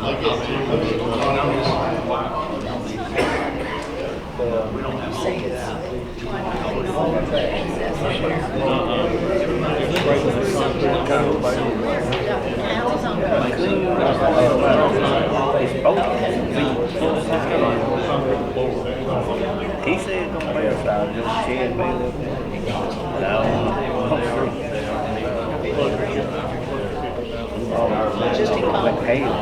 He said it's gonna be a side, just shed me up there. But I don't know. Just in Like hail.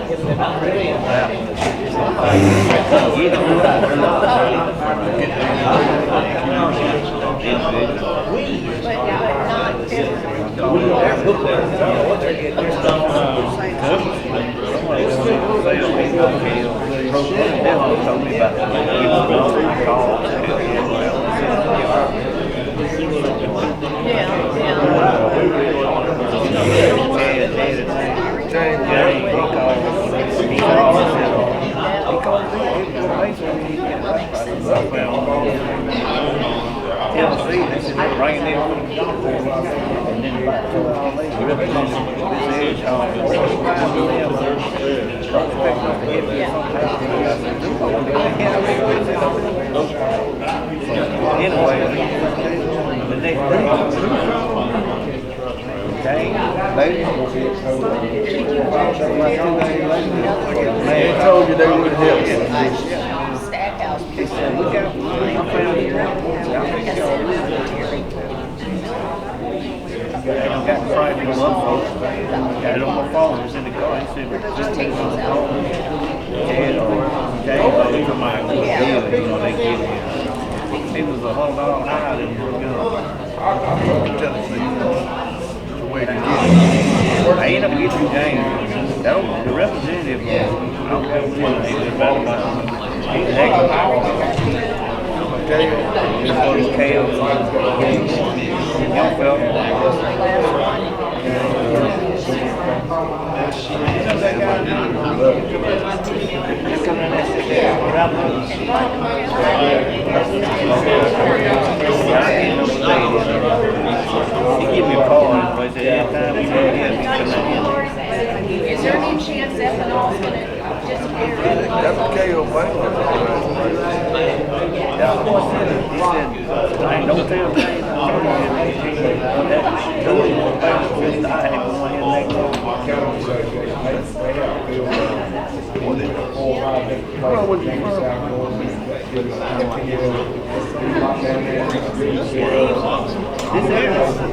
They told you they would help you. Stackhouse. They said, look out, I found it around. I got Friday on one phone. Got it on my phone. It was in the car. He said, just take those out. Jay, to my deal, you know, they give me. It was $100 higher than we're going. I'm telling you, the way to get it. I ended up getting James. That was the representative. I don't care what he was about. He's an excellent. He's Kale. Young fella. He gave me a call and he said, anytime he's Is there any chance ethanol's gonna disappear? That's Kale Bank. He said, I ain't don't tell me.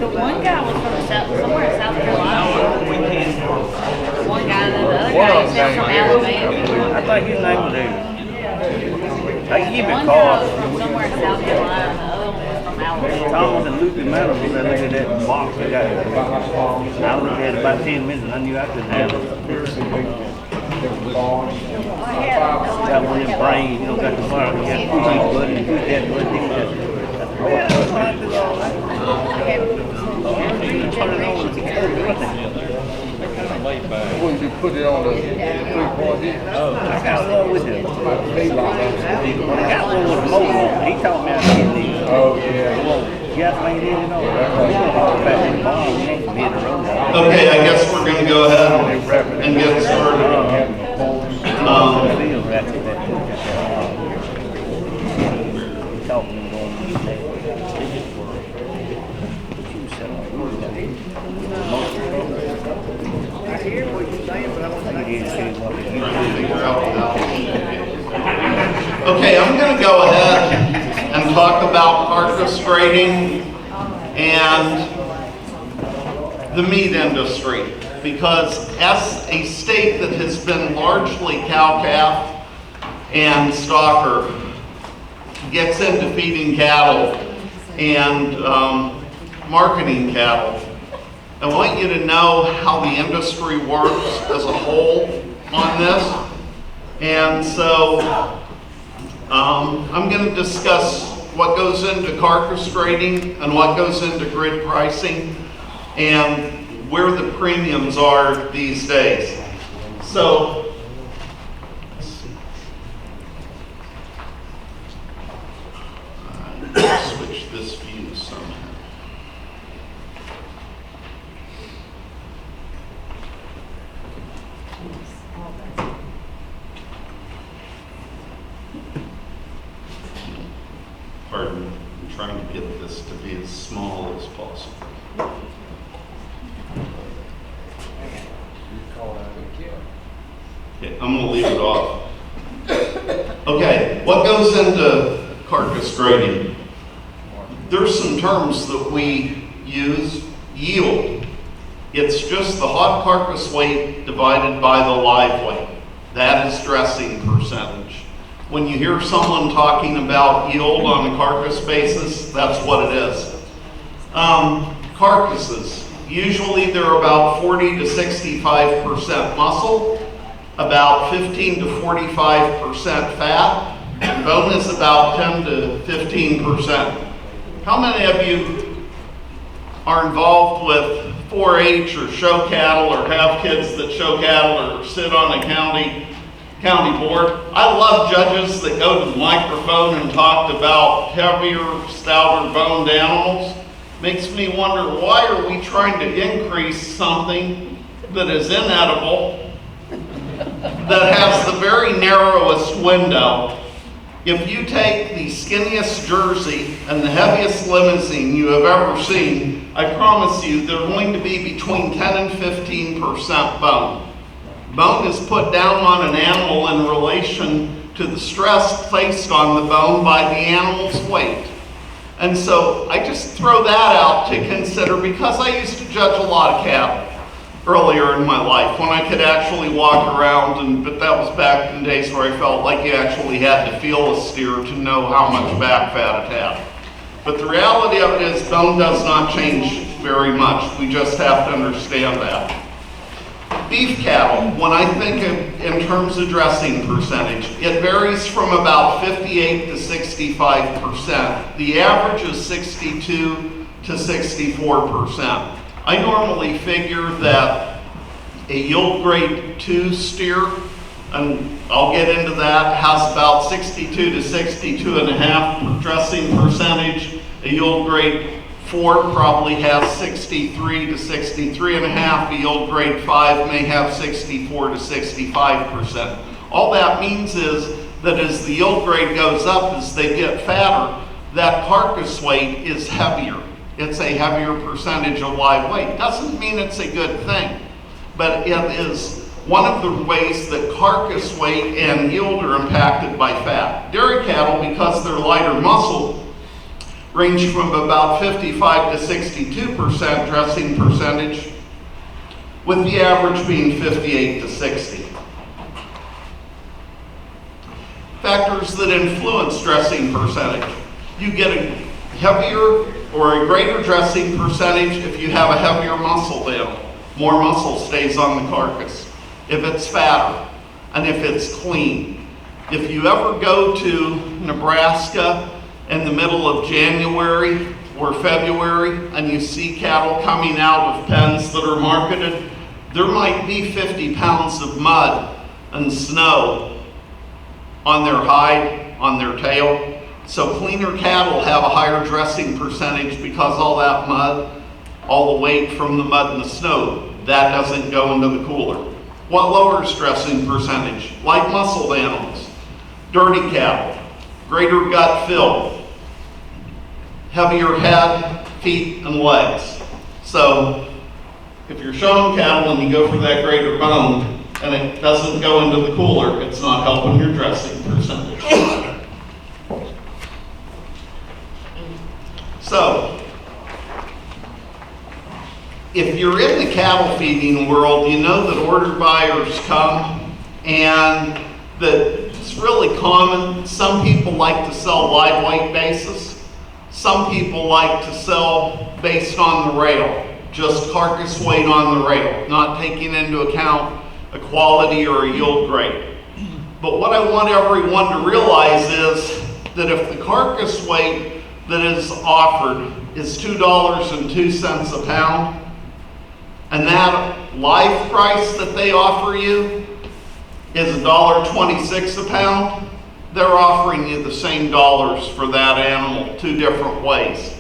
The one guy was from somewhere in South Carolina. One guy, and then the other guy is from Alabama. I think his name was David. I can give you a One call. guy was from somewhere in South Carolina, and the other one was from Alabama. Thomas and Luke and Matter was looking at that box I got. I looked at it about 10 minutes and I knew I couldn't have it. Got one of them brains, you know, got the bar, you got to push this button and push that button. When you put it on the 3-point hit. I got one with him. I got one with the motor on. He told me I didn't need it. Oh, yeah. Gasoline in and all. Okay, I guess we're gonna go ahead and get started. Okay, I'm going to go ahead and talk about carcass grading and the meat industry, because as a state that has been largely cow-calf and stocker gets into feeding cattle and marketing cattle, I want you to know how the industry works as a whole on this. And so I'm going to discuss what goes into carcass grading and what goes into grid pricing and where the premiums are these days. So switch this view somehow. trying to get this to be as small as possible. Okay, I'm gonna leave it off. Okay, what goes into carcass grading? There's some terms that we use. Yield. It's just the hot carcass weight divided by the live weight. That is dressing percentage. When you hear someone talking about yield on a carcass basis, that's what it is. Carcasses, usually they're about 40 to 65% muscle, about 15 to 45% fat, and bone is about 10 to 15%. How many of you are involved with 4-H or show cattle or have kids that show cattle or sit on a county board? I love judges that go to the microphone and talk about heavier, stouter boned animals. Makes me wonder, why are we trying to increase something that is inedible, that has the very narrowest window? If you take the skinniest Jersey and the heaviest limousine you have ever seen, I promise you they're going to be between 10 and 15% bone. Bone is put down on an animal in relation to the stress placed on the bone by the animal's weight. And so I just throw that out to consider, because I used to judge a lot of cattle earlier in my life when I could actually walk around, but that was back in the days where I felt like you actually had to feel a steer to know how much back fat it had. But the reality of it is bone does not change very much. We just have to understand that. Beef cattle, when I think of in terms of dressing percentage, it varies from about 58 to 65%. The average is 62 to 64%. I normally figure that a yield grade 2 steer, and I'll get into that, has about 62 to 62.5 dressing percentage. A yield grade 4 probably has 63 to 63.5. A yield grade 5 may have 64 to 65%. All that means is that as the yield grade goes up, as they get fatter, that carcass weight is heavier. It's a heavier percentage of live weight. Doesn't mean it's a good thing, but it is one of the ways that carcass weight and yield are impacted by fat. Dairy cattle, because they're lighter muscle, range from about 55 to 62% dressing percentage, with the average being 58 to 60. Factors that influence dressing percentage. You get a heavier or a greater dressing percentage if you have a heavier muscle animal. More muscle stays on the carcass. If it's fatter and if it's clean. If you ever go to Nebraska in the middle of January or February and you see cattle coming out of pens that are marketed, there might be 50 pounds of mud and snow on their hide, on their tail. So cleaner cattle have a higher dressing percentage because all that mud, all the weight from the mud and the snow, that doesn't go into the cooler. What lowers dressing percentage? Light muscled animals, dirty cattle, greater gut fill, heavier head, feet, and legs. So if you're showing cattle and you go for that greater bone and it doesn't go into the cooler, it's not helping your dressing percentage. So, if you're in the cattle feeding world, you know that order buyers come and that it's really common. Some people like to sell live weight basis. Some people like to sell based on the rail, just carcass weight on the rail, not taking into account a quality or a yield grade. But what I want everyone to realize is that if the carcass weight that is offered is $2.02 a pound, and that live price that they offer you is $1.26 a pound, they're offering you the same dollars for that animal two different ways.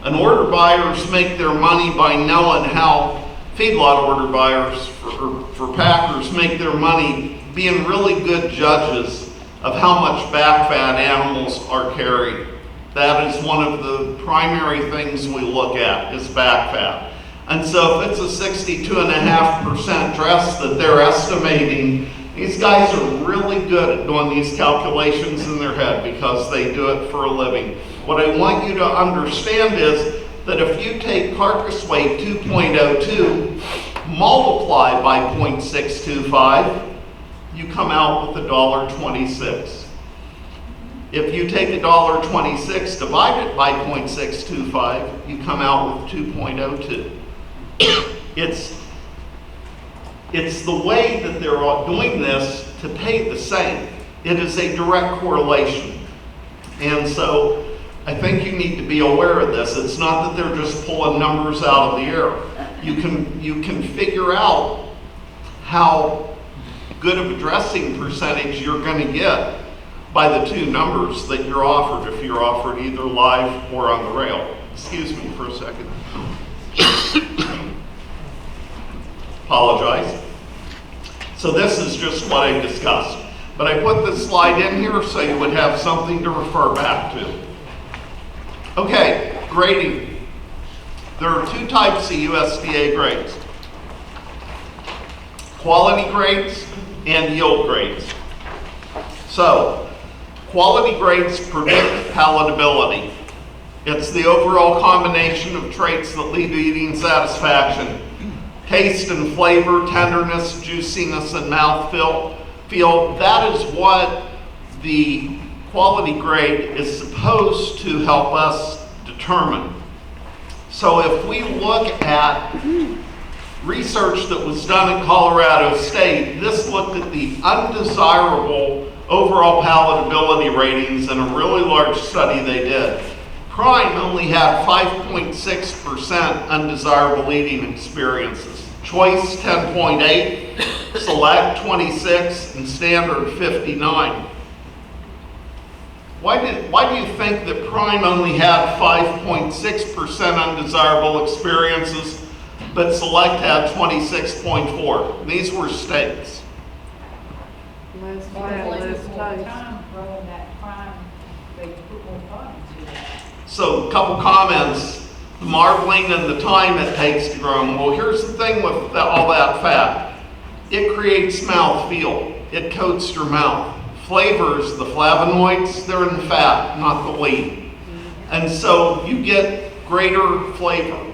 And order buyers make their money by knowing how feedlot order buyers for packers make their money being really good judges of how much back fat animals are carried. That is one of the primary things we look at is back fat. And so if it's a 62.5% dress that they're estimating, these guys are really good at doing these calculations in their head because they do it for a living. What I want you to understand is that if you take carcass weight 2.02, multiply by 0.625, you come out with $1.26. If you take $1.26, divide it by 0.625, you come out with 2.02. It's the way that they're all doing this to pay the same. It is a direct correlation. And so I think you need to be aware of this. It's not that they're just pulling numbers out of the air. You can figure out how good of a dressing percentage you're going to get by the two numbers that you're offered if you're offered either live or on the rail. Excuse me for a second. Apologize. So this is just what I discussed. But I put this slide in here so you would have something to refer back to. Okay, grading. There are two types of USDA grades. Quality grades and yield grades. So, quality grades predict palatability. It's the overall combination of traits that lead to eating satisfaction. Taste and flavor, tenderness, juiciness, and mouthfeel. That is what the quality grade is supposed to help us determine. So if we look at research that was done at Colorado State, this looked at the undesirable overall palatability ratings in a really large study they did. Prime only had 5.6% undesirable eating experiences. Choice 10.8, Select 26, and Standard 59. Why do you think that Prime only had 5.6% undesirable experiences, but Select had 26.4? These were steaks. So a couple comments. The marbling and the time it takes to grow them. Well, here's the thing with all that fat. It creates mouthfeel. It coats your mouth. Flavors, the flavonoids, they're in the fat, not the lean. And so you get greater flavor.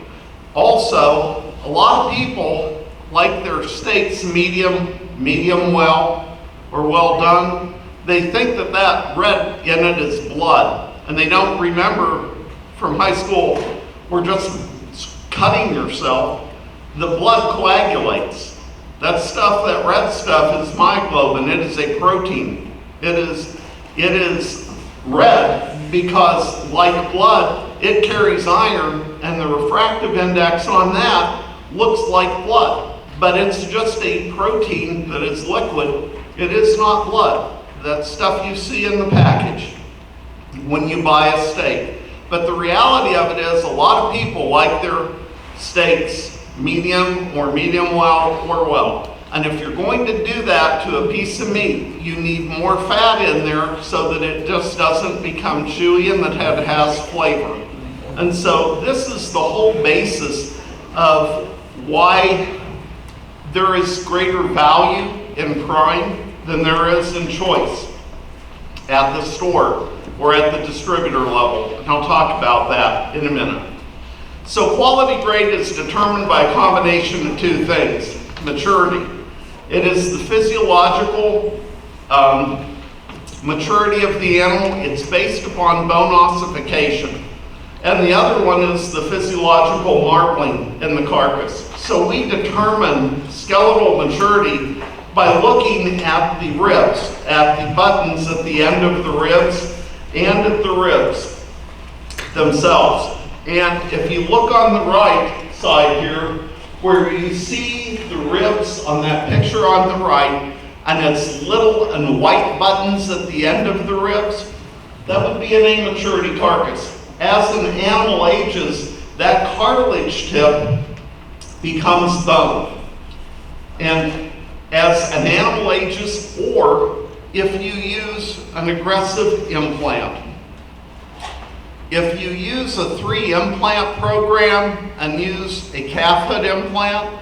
Also, a lot of people like their steaks medium well, or well done. They think that that red in it is blood. And they don't remember from high school, we're just cutting yourself. The blood coagulates. That stuff, that red stuff is myoglobin. It is a protein. It is red because, like blood, it carries iron, and the refractive index on that looks like blood. But it's just a protein that is liquid. It is not blood. That stuff you see in the package when you buy a steak. But the reality of it is a lot of people like their steaks medium or medium well or well. And if you're going to do that to a piece of meat, you need more fat in there so that it just doesn't become chewy and that it has flavor. And so this is the whole basis of why there is greater value in Prime than there is in Choice at the store or at the distributor level. And I'll talk about that in a minute. So quality grade is determined by a combination of two things. Maturity. It is the physiological maturity of the animal. It's based upon bone ossification. And the other one is the physiological marbling in the carcass. So we determine skeletal maturity by looking at the ribs, at the buttons at the end of the ribs, and at the ribs themselves. And if you look on the right side here, where you see the ribs on that picture on the right, and it's little and white buttons at the end of the ribs, that would be an immaturity carcass. As an animal ages, that cartilage tip becomes bone. And as an animal ages, or if you use an aggressive implant. If you use a 3 implant program and use a calf hood implant,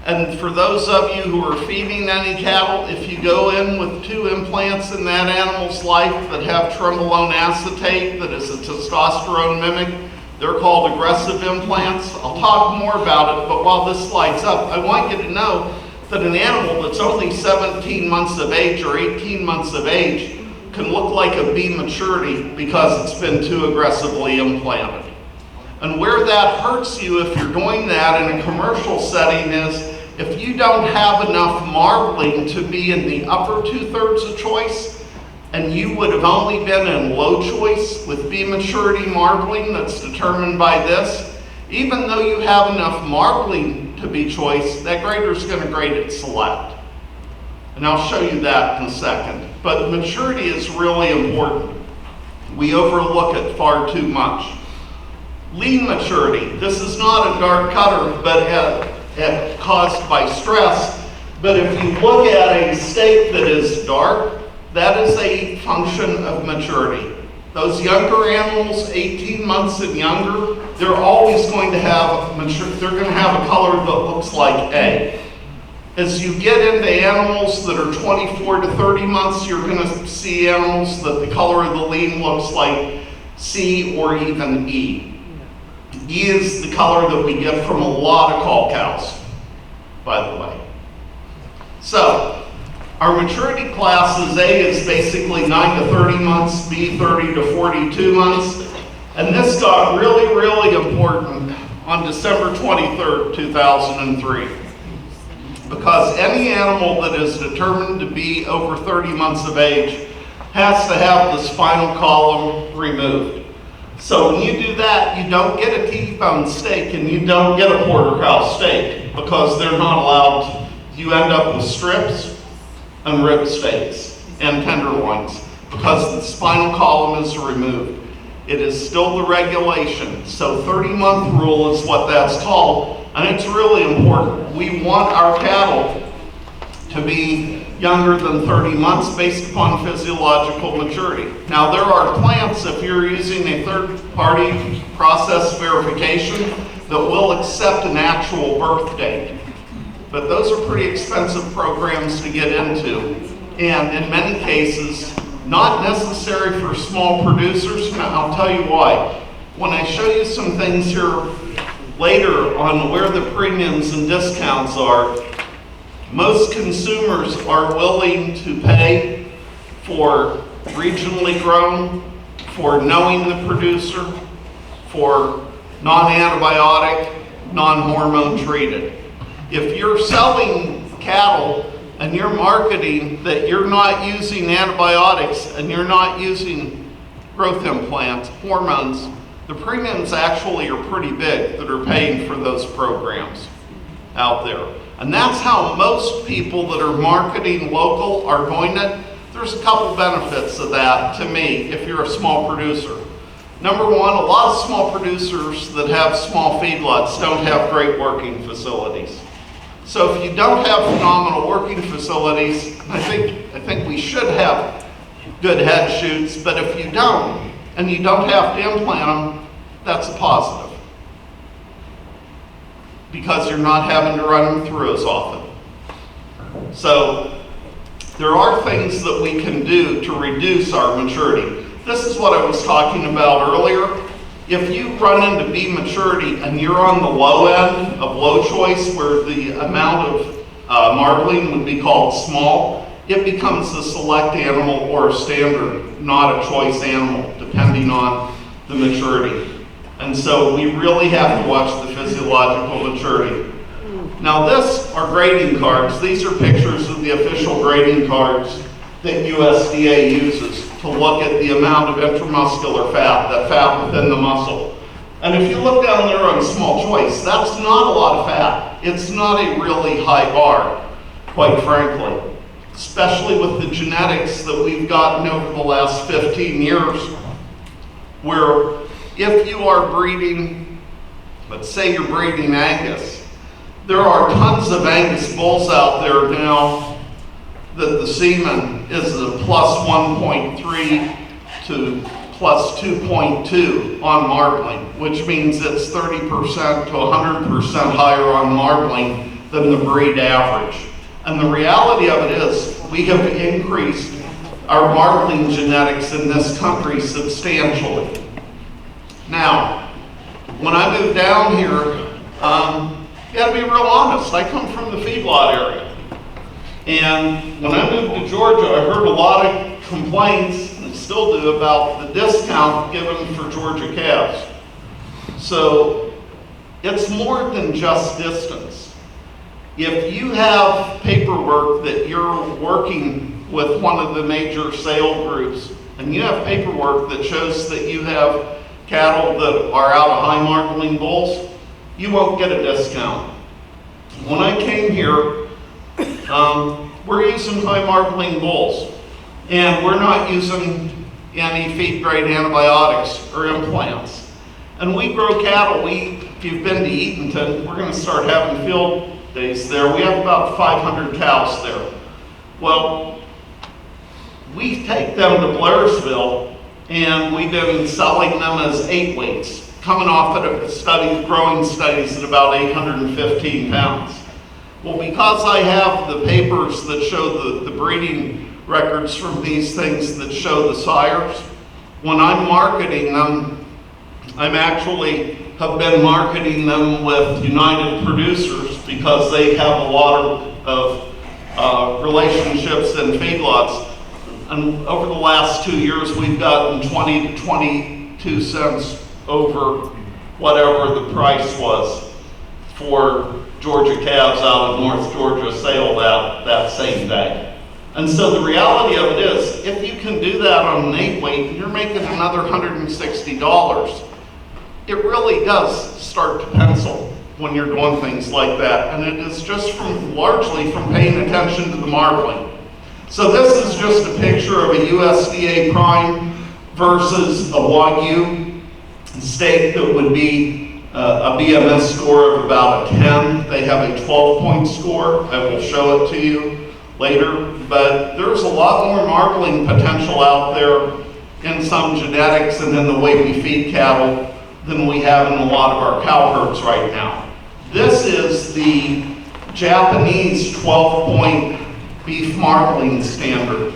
and for those of you who are feeding any cattle, if you go in with 2 implants in that animal's life that have trenbolone acetate, that is a testosterone mimic, they're called aggressive implants. I'll talk more about it, but while this slides up, I want you to know that an animal that's only 17 months of age or 18 months of age can look like a bee maturity because it's been too aggressively implanted. And where that hurts you if you're doing that in a commercial setting is if you don't have enough marbling to be in the upper 2/3 of choice, and you would have only been in low choice with bee maturity marbling that's determined by this, even though you have enough marbling to be choice, that grader is going to grade it select. And I'll show you that in a second. But maturity is really important. We overlook it far too much. Lean maturity. This is not a dark cutter, but caused by stress. But if you look at a steak that is dark, that is a function of maturity. Those younger animals, 18 months and younger, they're always going to have they're going to have a color that looks like A. As you get into animals that are 24 to 30 months, you're going to see animals that the color of the lean looks like C or even E. E is the color that we get from a lot of call cows, by the way. So, our maturity classes, A is basically 9 to 30 months, B 30 to 42 months, and this got really, really important on December 23rd, 2003. Because any animal that is determined to be over 30 months of age has to have the spinal column removed. So when you do that, you don't get a T-bone steak and you don't get a porterhouse steak because they're not allowed to. You end up with strips and rib steaks and tenderloins because the spinal column is removed. It is still the regulation. So 30-month rule is what that's called, and it's really important. We want our cattle to be younger than 30 months based upon physiological maturity. Now there are plants, if you're using a third-party process verification, that will accept an actual birth date. But those are pretty expensive programs to get into, and in many cases, not necessary for small producers, and I'll tell you why. When I show you some things here later on where the premiums and discounts are, most consumers are willing to pay for regionally grown, for knowing the producer, for non-antibiotic, non-hormone treated. If you're selling cattle and you're marketing that you're not using antibiotics and you're not using growth implants, hormones, the premiums actually are pretty big that are paying for those programs out there. And that's how most people that are marketing local are going to. There's a couple benefits of that to me if you're a small producer. Number one, a lot of small producers that have small feedlots don't have great working facilities. So if you don't have phenomenal working facilities, I think we should have good head shoots, but if you don't, and you don't have to implant them, that's a positive. Because you're not having to run them through as often. So there are things that we can do to reduce our maturity. This is what I was talking about earlier. If you run into bee maturity and you're on the low end of low choice, where the amount of marbling would be called small, it becomes a select animal or a standard, not a choice animal, depending on the maturity. And so we really have to watch the physiological maturity. Now this are grading cards. These are pictures of the official grading cards that USDA uses to look at the amount of intramuscular fat, that fat within the muscle. And if you look down there on small choice, that's not a lot of fat. It's not a really high bar, quite frankly, especially with the genetics that we've gotten over the last 15 years, where if you are breeding, let's say you're breeding Angus, there are tons of Angus bulls out there now that the semen is a plus 1.3 to plus 2.2 on marbling, which means it's 30% to 100% higher on marbling than the breed average. And the reality of it is we have increased our marbling genetics in this country substantially. Now, when I moved down here, you gotta be real honest, I come from the feedlot area. And when I moved to Georgia, I heard a lot of complaints, and still do, about the discount given for Georgia calves. So it's more than just distance. If you have paperwork that you're working with one of the major sale groups, and you have paperwork that shows that you have cattle that are out of high marbling bulls, you won't get a discount. When I came here, we're using high marbling bulls, and we're not using any feed grade antibiotics or implants. And we grow cattle. If you've been to Eatonton, we're going to start having field days there. We have about 500 cows there. Well, we take them to Blairsville, and we've been selling them as 8 weights, coming off at growing studies at about 815 pounds. Well, because I have the papers that show the breeding records from these things that show the sires, when I'm marketing them, I'm actually have been marketing them with United Producers because they have a lot of relationships in feedlots. And over the last 2 years, we've gotten 20 to 22 cents over whatever the price was for Georgia calves out of North Georgia sale that same day. And so the reality of it is, if you can do that on an 8 weight, you're making another $160. It really does start to pencil when you're doing things like that. And it is just largely from paying attention to the marbling. So this is just a picture of a USDA prime versus a Wagyu steak that would be a BMS score of about a 10. They have a 12-point score. I will show it to you later. But there's a lot more marbling potential out there in some genetics and in the way we feed cattle than we have in a lot of our cow herds right now. This is the Japanese 12-point beef marbling standard.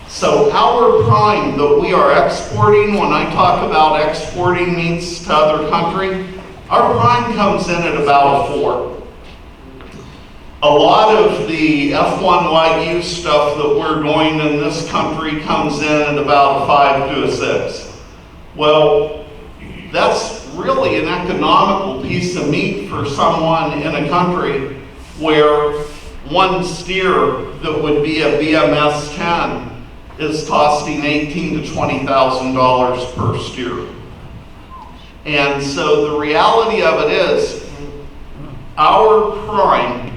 So our prime that we are exporting, when I talk about exporting meats to other country, our prime comes in at about a 4. A lot of the F1 Wagyu stuff that we're doing in this country comes in at about a 5 to a 6. Well, that's really an economical piece of meat for someone in a country where one steer that would be a BMS 10 is costing $18,000 to $20,000 per steer. And so the reality of it is, our prime,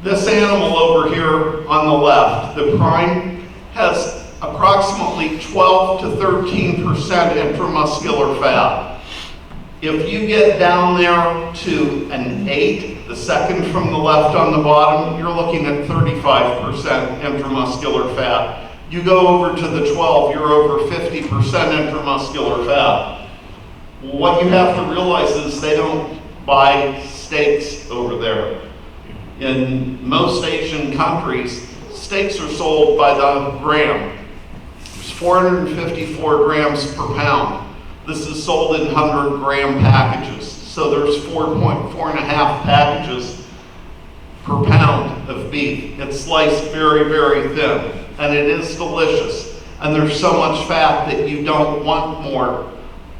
this animal over here on the left, the prime has approximately 12 to 13% intramuscular fat. If you get down there to an 8, the second from the left on the bottom, you're looking at 35% intramuscular fat. You go over to the 12, you're over 50% intramuscular fat. What you have to realize is they don't buy steaks over there. In most Asian countries, steaks are sold by the gram. There's 454 grams per pound. This is sold in 100-gram packages. So there's 4.5 packages per pound of beef. It's sliced very, very thin, and it is delicious. And there's so much fat that you don't want more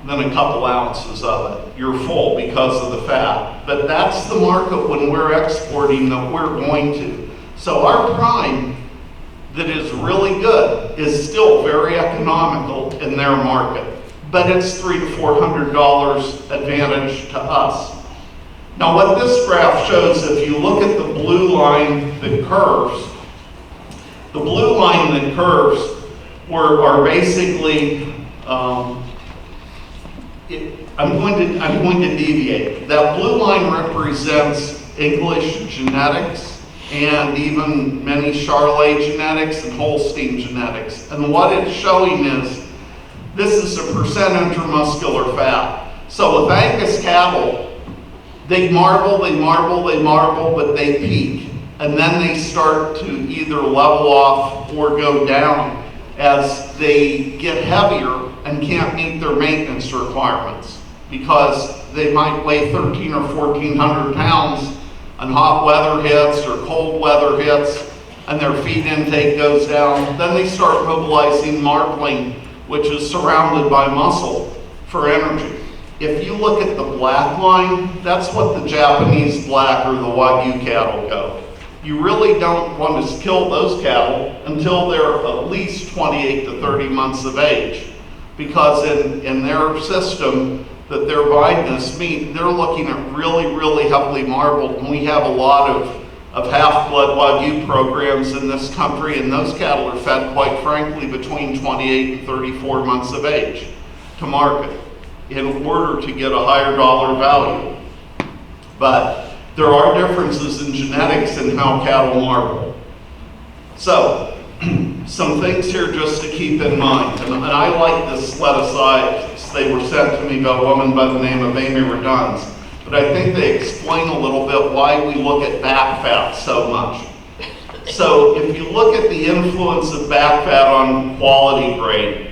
than a couple ounces of it. You're full because of the fat. But that's the market when we're exporting that we're going to. So our prime that is really good is still very economical in their market. But it's $300 to $400 advantage to us. Now what this graph shows, if you look at the blue line that curves, the blue line that curves are basically, I'm going to deviate. That blue line represents English genetics and even many Charolais genetics and Holstein genetics. And what it's showing is This is a percent intramuscular fat. So with Angus cattle, they marble, but they peak. And then they start to either level off or go down as they get heavier and can't meet their maintenance requirements because they might weigh 1,300 or 1,400 pounds and hot weather hits or cold weather hits and their feed intake goes down. Then they start mobilizing marbling, which is surrounded by muscle for energy. If you look at the black line, that's what the Japanese black or the Wagyu cattle go. You really don't want to kill those cattle until they're at least 28 to 30 months of age. Because in their system that they're buying this meat, they're looking at really heavily marbled. And we have a lot of half-blood Wagyu programs in this country, and those cattle are fed, quite frankly, between 28 and 34 months of age to market in order to get a higher dollar value. But there are differences in genetics and how cattle marble. So, some things here just to keep in mind. And I like this lettuce. They were sent to me by a woman by the name of Amy Redunz. But I think they explain a little bit why we look at back fat so much. So if you look at the influence of back fat on quality grade,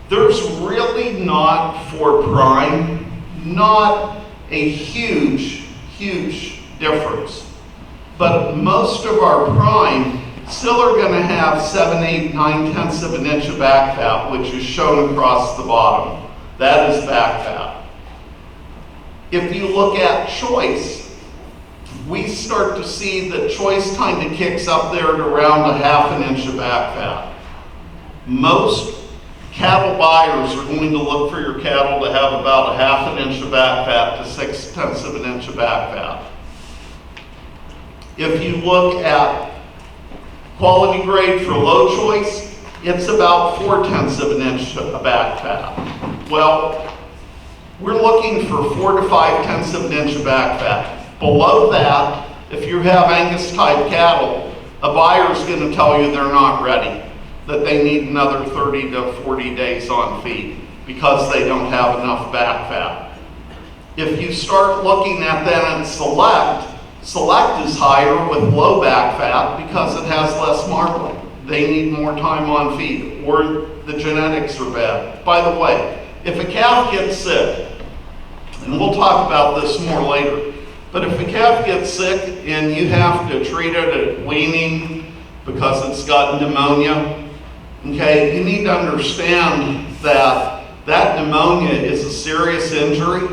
there's really not for prime, not a huge difference. But most of our prime still are going to have 7, 8, 9/10 of an inch of back fat, which is shown across the bottom. That is back fat. If you look at choice, we start to see that choice kind of kicks up there at around a 1/2 inch of back fat. Most cattle buyers are going to look for your cattle to have about a 1/2 inch of back fat to 6/10 of an inch of back fat. If you look at quality grade for low choice, it's about 4/10 of an inch of back fat. Well, we're looking for 4 to 5/10 of an inch of back fat. Below that, if you have Angus type cattle, a buyer's going to tell you they're not ready, that they need another 30 to 40 days on feed because they don't have enough back fat. If you start looking at that in Select is higher with low back fat because it has less marbling. They need more time on feed, or the genetics are bad. By the way, if a calf gets sick, and we'll talk about this more later, but if a calf gets sick and you have to treat it at weaning because it's got pneumonia, okay, you need to understand that pneumonia is a serious injury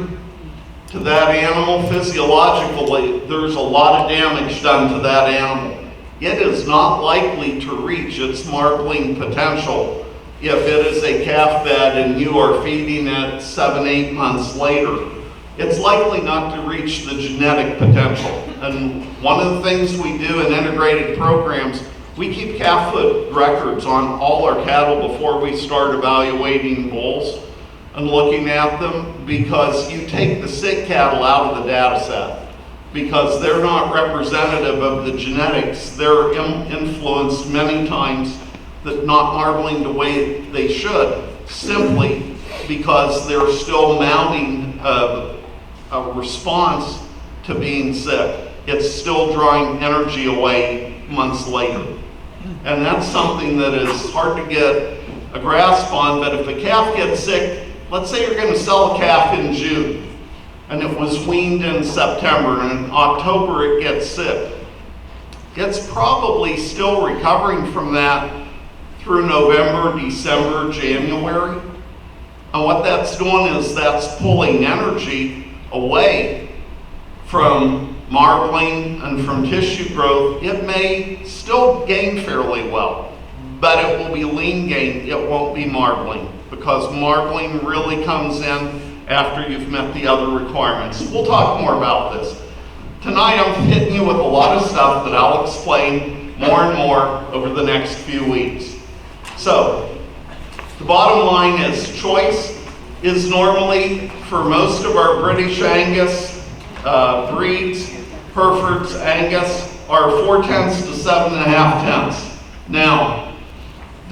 to that animal. Physiologically, there's a lot of damage done to that animal. It is not likely to reach its marbling potential if it is a calf bed and you are feeding it 7, 8 months later. It's likely not to reach the genetic potential. And one of the things we do in integrated programs, we keep calf foot records on all our cattle before we start evaluating bulls and looking at them, because you take the sick cattle out of the data set because they're not representative of the genetics. They're influenced many times that not marbling the way they should, simply because they're still mounting a response to being sick. It's still drawing energy away months later. And that's something that is hard to get a grasp on. But if a calf gets sick, let's say you're going to sell a calf in June and it was weaned in September, and in October it gets sick. It's probably still recovering from that through November, December, January. And what that's doing is that's pulling energy away from marbling and from tissue growth. It may still gain fairly well, but it will be lean gain. It won't be marbling, because marbling really comes in after you've met the other requirements. We'll talk more about this. Tonight I'm hitting you with a lot of stuff that I'll explain more and more over the next few weeks. So, the bottom line is choice is normally, for most of our British Angus breeds, Herefords, Angus, are 4/10 to 7.5/10. Now,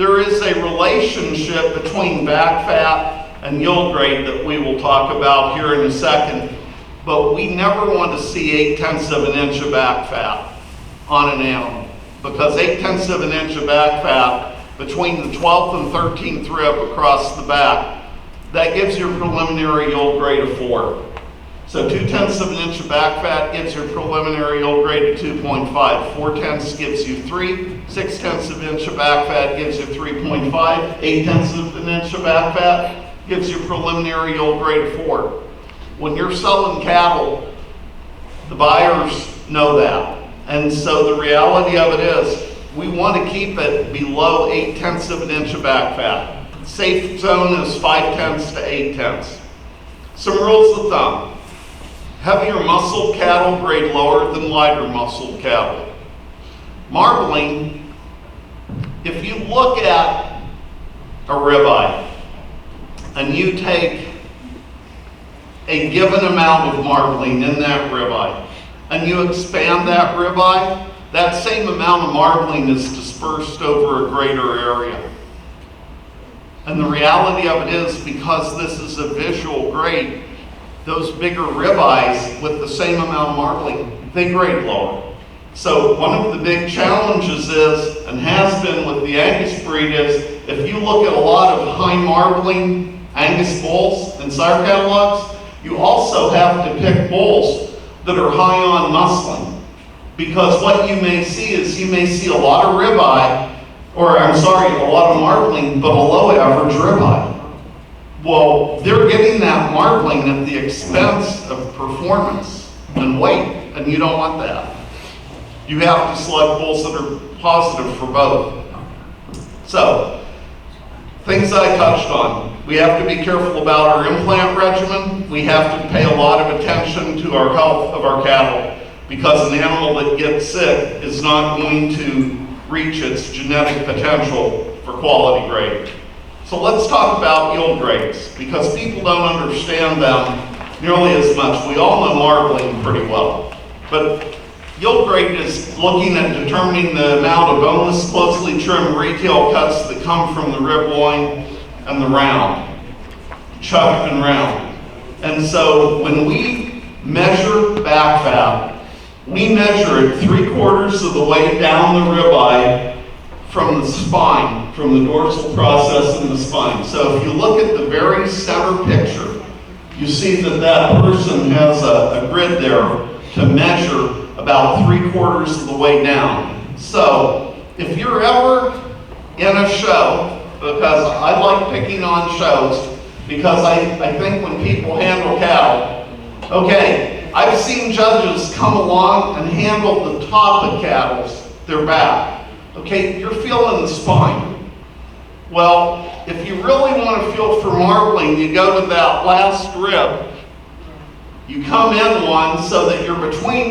there is a relationship between back fat and yield grade that we will talk about here in a second, but we never want to see 0.8 of an inch of back fat on an animal, because 0.8 of an inch of back fat between the 12th and 13th rib across the back, that gives your preliminary yield grade of 4. So 0.2 of an inch of back fat gives your preliminary yield grade of 2.5. 0.4 gives you 3. 0.6 of an inch of back fat gives you 3.5. 0.8 of an inch of back fat gives you preliminary yield grade of 4. When you're selling cattle, the buyers know that. And so the reality of it is, we want to keep it below 0.8 of an inch of back fat. Safe zone is 0.5 to 0.8. Some rules of thumb. Heavier muscled cattle grade lower than lighter muscled cattle. Marbling, if you look at a ribeye and you take a given amount of marbling in that ribeye and you expand that ribeye, that same amount of marbling is dispersed over a greater area. And the reality of it is, because this is a visual grade, those bigger ribeyes with the same amount of marbling, they grade lower. So one of the big challenges is, and has been with the Angus breed, is if you look at a lot of high marbling Angus bulls in sire catalogs, you also have to pick bulls that are high on muscling. Because what you may see is, you may see a lot of ribeye, or I'm sorry, a lot of marbling, but a low average ribeye. Well, they're getting that marbling at the expense of performance and weight, and you don't want that. You have to select bulls that are positive for both. So, things I touched on. We have to be careful about our implant regimen. We have to pay a lot of attention to our health of our cattle, because an animal that gets sick is not going to reach its genetic potential for quality grade. So let's talk about yield grades, because people don't understand them nearly as much. We all know marbling pretty well, but yield grade is looking at determining the amount of boneless, closely trimmed retail cuts that come from the rib loin and the round, chuck and round. And so when we measure back fat, we measure it 3/4 of the way down the ribeye from the spine, from the dorsal process in the spine. So if you look at the very center picture, you see that that person has a grid there to measure about 3/4 of the way down. So if you're ever in a show, because I like picking on shows, because I think when people handle cattle, okay, I've seen judges come along and handle the top of cattle, their back. Okay, you're feeling the spine. Well, if you really want to feel for marbling, you go to that last rib. You come in one so that you're between